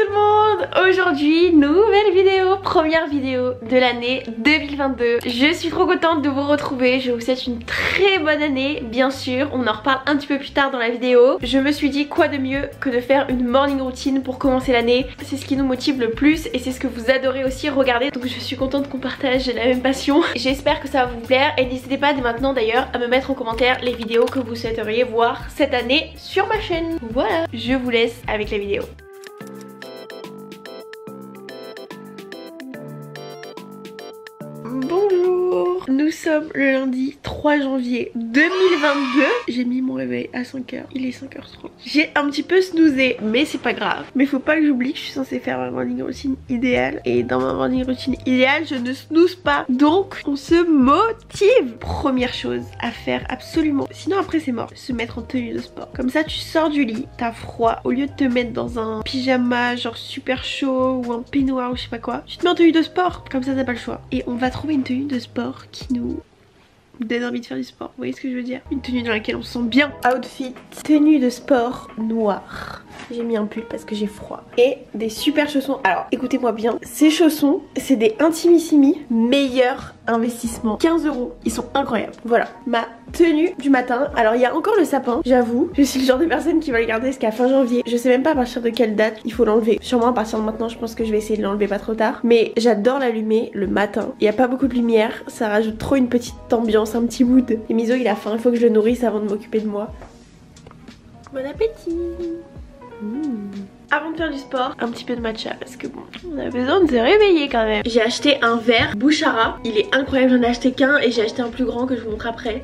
tout le monde. Aujourd'hui, nouvelle vidéo, première vidéo de l'année 2022. Je suis trop contente de vous retrouver, je vous souhaite une très bonne année. Bien sûr, on en reparle un petit peu plus tard dans la vidéo. Je me suis dit quoi de mieux que de faire une morning routine pour commencer l'année. C'est ce qui nous motive le plus et c'est ce que vous adorez aussi regarder. Donc je suis contente qu'on partage la même passion. J'espère que ça va vous plaire et n'hésitez pas dès maintenant d'ailleurs à me mettre en commentaire les vidéos que vous souhaiteriez voir cette année sur ma chaîne. Voilà, je vous laisse avec la vidéo. Bonjour, nous sommes le lundi 3 janvier 2022. J'ai mis mon réveil à 5h, il est 5h30. J'ai un petit peu snoozé, mais c'est pas grave. Mais faut pas que j'oublie que je suis censée faire ma morning routine idéale. Et dans ma morning routine idéale, je ne snooze pas. Donc on se motive. Première chose à faire absolument, sinon après c'est mort, se mettre en tenue de sport. Comme ça tu sors du lit, t'as froid, au lieu de te mettre dans un pyjama genre super chaud ou un peignoir ou je sais pas quoi, tu te mets en tenue de sport. Comme ça t'as pas le choix. Et on va trouver une tenue de sport qui nous donne envie de faire du sport, vous voyez ce que je veux dire? Une tenue dans laquelle on se sent bien. Outfit, tenue de sport noire. J'ai mis un pull parce que j'ai froid. Et des super chaussons. Alors écoutez-moi bien, ces chaussons c'est des Intimissimi, meilleur investissement, 15 €. Ils sont incroyables. Voilà, ma tenue du matin. Alors il y a encore le sapin, j'avoue. Je suis le genre de personne qui va le garder jusqu'à fin janvier. Je sais même pas à partir de quelle date il faut l'enlever. Sûrement à partir de maintenant, je pense que je vais essayer de l'enlever pas trop tard. Mais j'adore l'allumer le matin. Il n'y a pas beaucoup de lumière, ça rajoute trop une petite ambiance, un petit mood. Et Miso il a faim, il faut que je le nourrisse avant de m'occuper de moi. Bon appétit. Avant de faire du sport, un petit peu de matcha parce que bon, on a besoin de se réveiller quand même. J'ai acheté un verre Bouchara, il est incroyable, j'en ai acheté qu'un et j'ai acheté un plus grand que je vous montre après.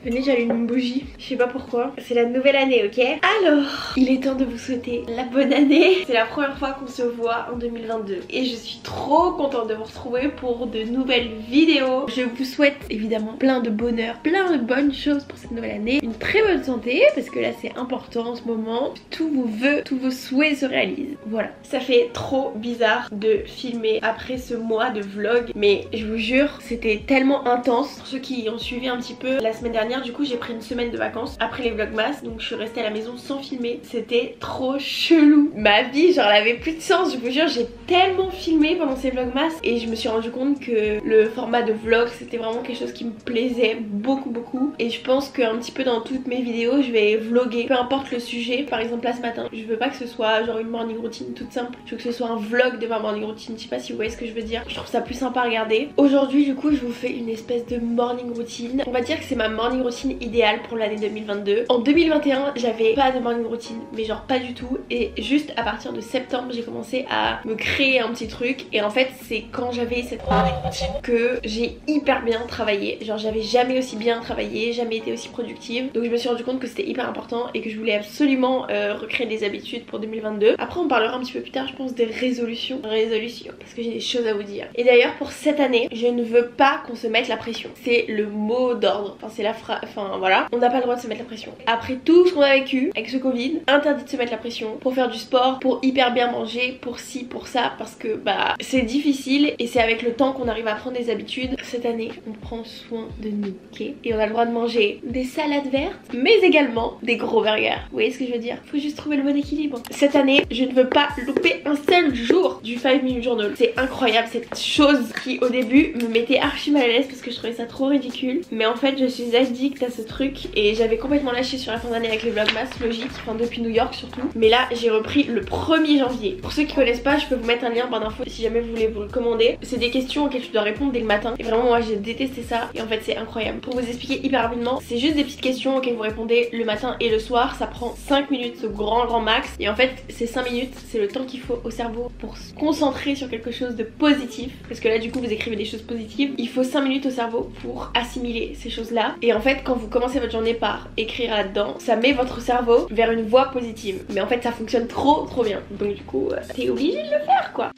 Venez, j'allume une bougie, je sais pas pourquoi. C'est la nouvelle année, ok? Alors, il est temps de vous souhaiter la bonne année. C'est la première fois qu'on se voit en 2022 et je suis trop contente de vous retrouver pour de nouvelles vidéos. Je vous souhaite évidemment plein de bonheur, plein de bonnes choses pour cette nouvelle année. Une très bonne santé parce que là c'est important en ce moment. Tous vos vœux, tous vos souhaits se réalisent. Voilà, ça fait trop bizarre de filmer après ce mois de vlog, mais je vous jure, c'était tellement intense. Pour ceux qui ont suivi un petit peu la semaine dernière, du coup j'ai pris une semaine de vacances après les vlogmas, donc je suis restée à la maison sans filmer. C'était trop chelou. Ma vie genre elle avait plus de sens, je vous jure, j'ai tellement filmé pendant ces vlogmas et je me suis rendu compte que le format de vlog c'était vraiment quelque chose qui me plaisait beaucoup et je pense qu'un petit peu dans toutes mes vidéos je vais vlogger, peu importe le sujet. Par exemple là ce matin, je veux pas que ce soit genre une morning routine toute simple, je veux que ce soit un vlog de ma morning routine, je sais pas si vous voyez ce que je veux dire. Je trouve ça plus sympa à regarder. Aujourd'hui du coup je vous fais une espèce de morning routine, on va dire que c'est ma morning routine idéale pour l'année 2022. En 2021 j'avais pas de morning routine, mais genre pas du tout, et juste à partir de septembre j'ai commencé à me créer un petit truc et en fait c'est quand j'avais cette morning routine que j'ai hyper bien travaillé. Genre j'avais jamais aussi bien travaillé, jamais été aussi productive, donc je me suis rendu compte que c'était hyper important et que je voulais absolument recréer des habitudes pour 2022. Après on parlera un petit peu plus tard je pense des résolutions parce que j'ai des choses à vous dire. Et d'ailleurs pour cette année je ne veux pas qu'on se mette la pression, c'est le mot d'ordre, enfin c'est la phrase, enfin voilà, on n'a pas le droit de se mettre la pression. Après tout ce qu'on a vécu avec ce Covid, interdit de se mettre la pression pour faire du sport, pour hyper bien manger, pour ci, pour ça, parce que bah c'est difficile et c'est avec le temps qu'on arrive à prendre des habitudes. Cette année on prend soin de nous, ok? Et on a le droit de manger des salades vertes mais également des gros burgers, vous voyez ce que je veux dire? Faut juste trouver le bon équilibre. Cette année je ne veux pas louper un seul jour du 5 minute journal. C'est incroyable cette chose qui au début me mettait archi mal à l'aise parce que je trouvais ça trop ridicule, mais en fait je suis addict à ce truc et j'avais complètement lâché sur la fin d'année avec les vlogmas, logique, enfin depuis New York surtout, mais là j'ai repris le 1er janvier. Pour ceux qui connaissent pas, je peux vous mettre un lien en barre d'infos si jamais vous voulez vous le commander. C'est des questions auxquelles tu dois répondre dès le matin et vraiment moi j'ai détesté ça et en fait c'est incroyable. Pour vous expliquer hyper rapidement, c'est juste des petites questions auxquelles vous répondez le matin et le soir, ça prend 5 minutes ce grand max et en fait ces 5 minutes c'est le temps qu'il faut au cerveau pour se concentrer sur quelque chose de positif, parce que là du coup vous écrivez des choses positives, il faut 5 minutes au cerveau pour assimiler ces choses là et en fait quand vous commencez votre journée par écrire là-dedans, ça met votre cerveau vers une voie positive. Mais en fait ça fonctionne trop bien. Donc du coup t'es obligé de le faire quoi.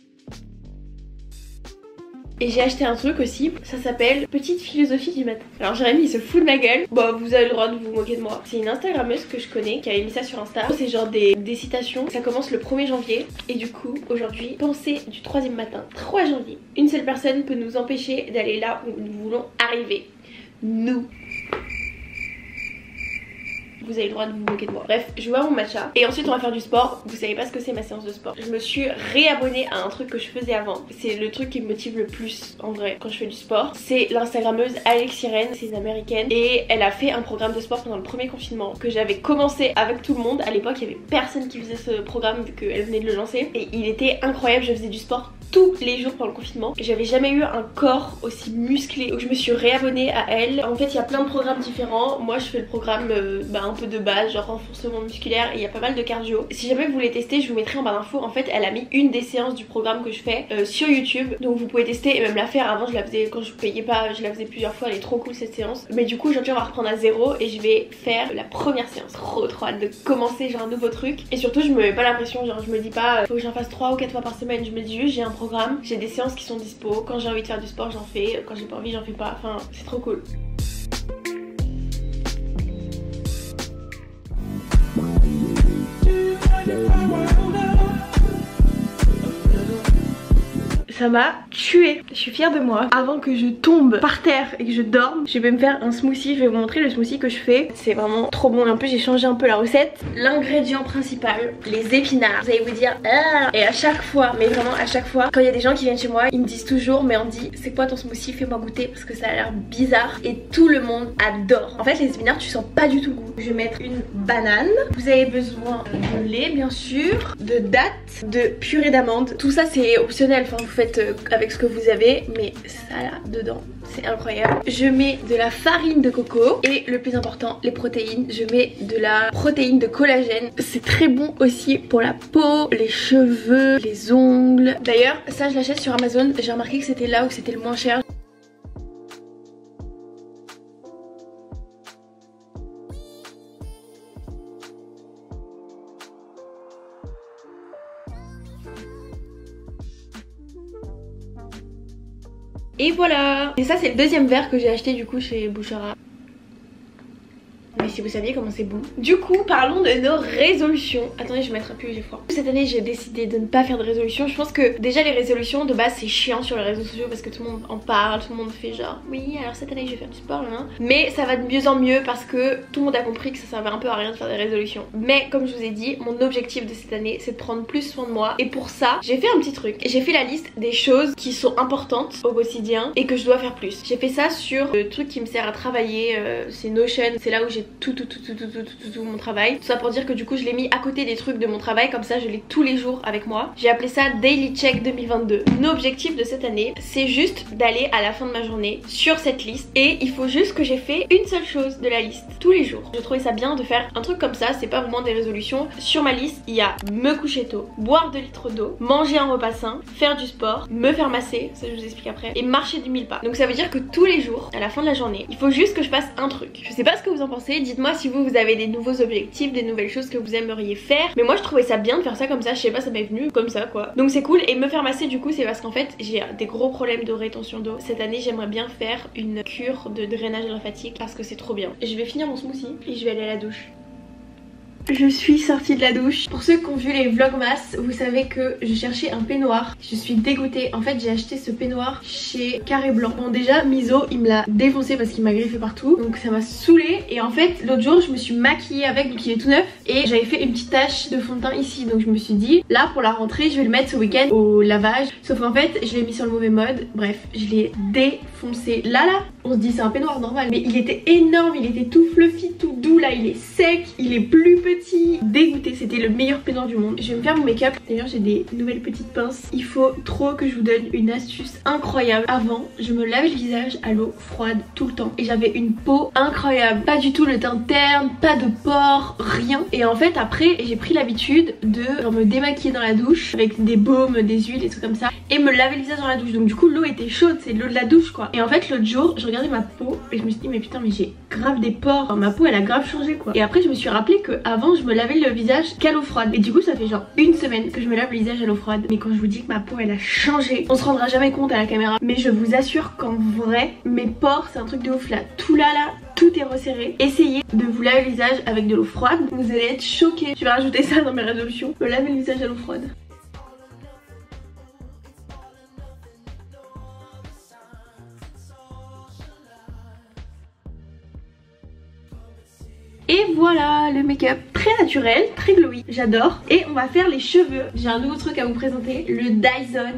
Et j'ai acheté un truc aussi, ça s'appelle Petite philosophie du matin. Alors Jérémy il se fout de ma gueule, bon vous avez le droit de vous moquer de moi. C'est une instagrammeuse que je connais qui avait mis ça sur Insta. C'est genre des citations, ça commence le 1er janvier. Et du coup aujourd'hui, pensée du 3e matin, 3 janvier. Une seule personne peut nous empêcher d'aller là où nous voulons arriver. Nous. Vous avez le droit de vous moquer de moi. Bref, je vais voir mon matcha et ensuite on va faire du sport. Vous savez pas ce que c'est ma séance de sport. Je me suis réabonnée à un truc que je faisais avant. C'est le truc qui me motive le plus en vrai quand je fais du sport. C'est l'instagrammeuse Alex Irène, c'est une américaine et elle a fait un programme de sport pendant le premier confinement que j'avais commencé avec tout le monde. À l'époque il y avait personne qui faisait ce programme vu qu'elle venait de le lancer et il était incroyable. Je faisais du sport tous les jours pendant le confinement. J'avais jamais eu un corps aussi musclé, donc je me suis réabonnée à elle. En fait il y a plein de programmes différents. Moi je fais le programme un peu de base, genre renforcement musculaire, et il y a pas mal de cardio. Si jamais vous voulez tester, je vous mettrai en barre d'infos. En fait elle a mis une des séances du programme que je fais sur YouTube, donc vous pouvez tester et même la faire. Avant je la faisais quand je payais pas, je la faisais plusieurs fois, elle est trop cool cette séance. Mais du coup aujourd'hui on va reprendre à zéro et je vais faire la première séance. Trop hâte de commencer genre un nouveau truc. Et surtout je me mets pas la pression, genre je me dis pas faut que j'en fasse 3 ou 4 fois par semaine. Je me dis juste j'ai un programme, j'ai des séances qui sont dispo, quand j'ai envie de faire du sport j'en fais, quand j'ai pas envie j'en fais pas, enfin c'est trop cool. Ça m'a tuée. Je suis fière de moi. Avant que je tombe par terre et que je dorme, je vais me faire un smoothie. Je vais vous montrer le smoothie que je fais. C'est vraiment trop bon. Et en plus j'ai changé un peu la recette. L'ingrédient principal, les épinards. Vous allez vous dire ah. Et à chaque fois, mais vraiment à chaque fois, quand il y a des gens qui viennent chez moi, ils me disent toujours mais on dit c'est quoi ton smoothie, fais-moi goûter parce que ça a l'air bizarre. Et tout le monde adore. En fait les épinards tu sens pas du tout le goût. Je vais mettre une banane. Vous avez besoin de lait bien sûr, de dattes, de purée d'amande. Tout ça c'est optionnel. Enfin vous faites avec ce que vous avez, mais ça là dedans c'est incroyable. Je mets de la farine de coco et le plus important les protéines. Je mets de la protéine de collagène. C'est très bon aussi pour la peau, les cheveux, les ongles. D'ailleurs ça je l'achète sur Amazon. J'ai remarqué que c'était là où c'était le moins cher. Et voilà. Et ça c'est le deuxième verre que j'ai acheté du coup chez Bouchara. Mais si vous saviez comment c'est bon. Du coup parlons de nos résolutions. Attendez je vais mettre un peu j'ai froid. Cette année j'ai décidé de ne pas faire de résolutions. Je pense que déjà les résolutions de base c'est chiant sur les réseaux sociaux parce que tout le monde en parle, tout le monde fait genre oui alors cette année je vais faire du sport hein. Mais ça va de mieux en mieux parce que tout le monde a compris que ça servait un peu à rien de faire des résolutions. Mais comme je vous ai dit, mon objectif de cette année c'est de prendre plus soin de moi. Et pour ça j'ai fait un petit truc. J'ai fait la liste des choses qui sont importantes au quotidien et que je dois faire plus. J'ai fait ça sur le truc qui me sert à travailler, c'est Notion. C'est là où j'ai tout mon travail. Tout ça pour dire que du coup je l'ai mis à côté des trucs de mon travail, comme ça je l'ai tous les jours avec moi. J'ai appelé ça Daily Check 2022. Mon objectif de cette année c'est juste d'aller à la fin de ma journée sur cette liste et il faut juste que j'ai fait une seule chose de la liste tous les jours. Je trouvais ça bien de faire un truc comme ça, c'est pas vraiment des résolutions. Sur ma liste il y a me coucher tôt, boire 2 litres d'eau, manger un repas sain, faire du sport, me faire masser, ça je vous explique après, et marcher du 1000 pas. Donc ça veut dire que tous les jours à la fin de la journée il faut juste que je fasse un truc. Je sais pas ce que vous en pensez, dites-moi si vous avez des nouveaux objectifs, des nouvelles choses que vous aimeriez faire. Mais moi je trouvais ça bien de faire ça comme ça, je sais pas, ça m'est venu comme ça quoi. Donc c'est cool. Et me faire masser du coup c'est parce qu'en fait j'ai des gros problèmes de rétention d'eau. Cette année j'aimerais bien faire une cure de drainage lymphatique parce que c'est trop bien. Je vais finir mon smoothie et je vais aller à la douche. Je suis sortie de la douche. Pour ceux qui ont vu les vlogmas, vous savez que je cherchais un peignoir. Je suis dégoûtée. En fait j'ai acheté ce peignoir chez Carré Blanc. Bon déjà Miso il me l'a défoncé parce qu'il m'a griffé partout. Donc ça m'a saoulée. Et en fait l'autre jour je me suis maquillée avec, donc il est tout neuf. Et j'avais fait une petite tache de fond de teint ici. Donc je me suis dit là pour la rentrée je vais le mettre ce week-end au lavage. Sauf qu'en fait je l'ai mis sur le mauvais mode. Bref je l'ai défoncé. Là on se dit c'est un peignoir normal. Mais il était énorme, il était tout fluffy, tout doux. Là il est sec, il est plus petit. Dégoûté, c'était le meilleur peignoir du monde. Je vais me faire mon make-up. D'ailleurs j'ai des nouvelles petites pinces. Il faut trop que je vous donne une astuce incroyable. Avant je me lavais le visage à l'eau froide tout le temps et j'avais une peau incroyable. Pas du tout le teint terne, pas de pores, rien. Et en fait après j'ai pris l'habitude de genre, me démaquiller dans la douche avec des baumes, des huiles et tout comme ça et me laver le visage dans la douche. Donc du coup l'eau était chaude, c'est l'eau de la douche quoi. Et en fait l'autre jour je regardais ma peau et je me suis dit mais putain mais j'ai grave des pores. Enfin, ma peau elle a grave changé quoi. Et après je me suis rappelé que avant Avant je me lavais le visage qu'à l'eau froide et du coup ça fait genre une semaine que je me lave le visage à l'eau froide. Mais quand je vous dis que ma peau elle a changé, on se rendra jamais compte à la caméra, mais je vous assure qu'en vrai mes pores c'est un truc de ouf là. Tout là tout est resserré. Essayez de vous laver le visage avec de l'eau froide, vous allez être choqués. Je vais rajouter ça dans mes résolutions, me laver le visage à l'eau froide. Et voilà le make-up très naturel, très glowy, j'adore. Et on va faire les cheveux. J'ai un nouveau truc à vous présenter, le Dyson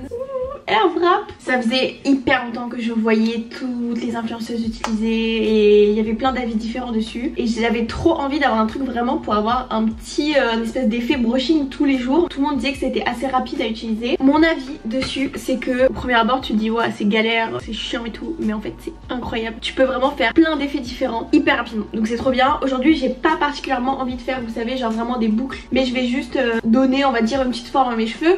Air Wrap. Ça faisait hyper longtemps que je voyais toutes les influenceuses utiliser et il y avait plein d'avis différents dessus. Et j'avais trop envie d'avoir un truc vraiment pour avoir un petit espèce d'effet brushing tous les jours. Tout le monde disait que c'était assez rapide à utiliser. Mon avis dessus c'est que au premier abord tu te dis ouais c'est galère, c'est chiant et tout, mais en fait c'est incroyable. Tu peux vraiment faire plein d'effets différents hyper rapidement. Donc c'est trop bien. Aujourd'hui j'ai pas particulièrement envie de faire, vous savez, genre vraiment des boucles, mais je vais juste donner on va dire une petite forme à mes cheveux.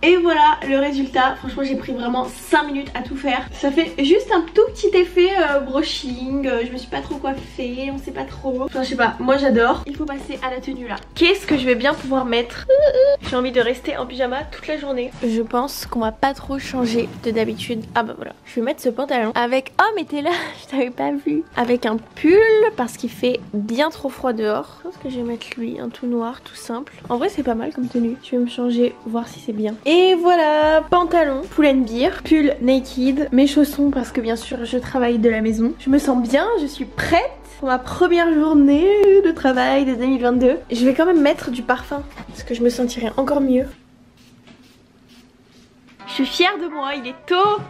Et voilà le résultat, franchement j'ai pris vraiment 5 minutes à tout faire. Ça fait juste un tout petit effet brushing, je me suis pas trop coiffée, on sait pas trop. Enfin je sais pas, moi j'adore. Il faut passer à la tenue là. Qu'est-ce que je vais bien pouvoir mettre? J'ai envie de rester en pyjama toute la journée. Je pense qu'on va pas trop changer de d'habitude. Ah bah voilà, je vais mettre ce pantalon avec... Oh mais t'es là, je t'avais pas vu. Avec un pull parce qu'il fait bien trop froid dehors. Je pense que je vais mettre lui, un tout noir, tout simple. En vrai c'est pas mal comme tenue. Je vais me changer, voir si c'est bien. Et voilà, pantalon, pull and beer, pull naked, mes chaussons parce que bien sûr je travaille de la maison. Je me sens bien, je suis prête pour ma première journée de travail de 2022. Je vais quand même mettre du parfum parce que je me sentirai encore mieux. Je suis fière de moi, il est tôt.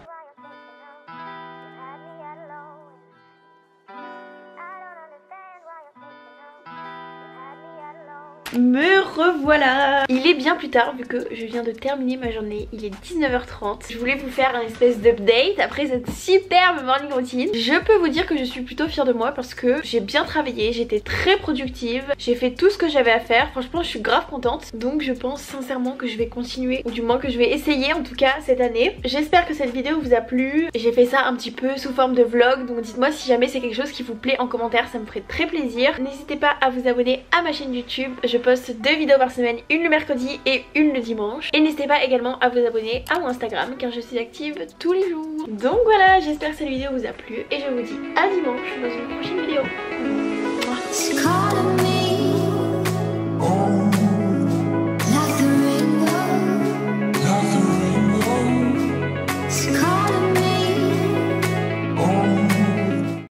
Me revoilà. Il est bien plus tard vu que je viens de terminer ma journée. Il est 19h30. Je voulais vous faire un espèce d'update après cette superbe morning routine. Je peux vous dire que je suis plutôt fière de moi parce que j'ai bien travaillé, j'étais très productive, j'ai fait tout ce que j'avais à faire. Franchement je suis grave contente. Donc je pense sincèrement que je vais continuer, ou du moins que je vais essayer en tout cas cette année. J'espère que cette vidéo vous a plu. J'ai fait ça un petit peu sous forme de vlog, donc dites-moi si jamais c'est quelque chose qui vous plaît en commentaire, ça me ferait très plaisir. N'hésitez pas à vous abonner à ma chaîne YouTube. Je poste 2 vidéos par semaine, une le mercredi et une le dimanche. Et n'histez pas également à vous abonner à mon Instagram car je suis active tous les jours. Donc voilà, j'espère que cette vidéo vous a plu et je vous dis à dimanche dans une prochaine vidéo. Mouah.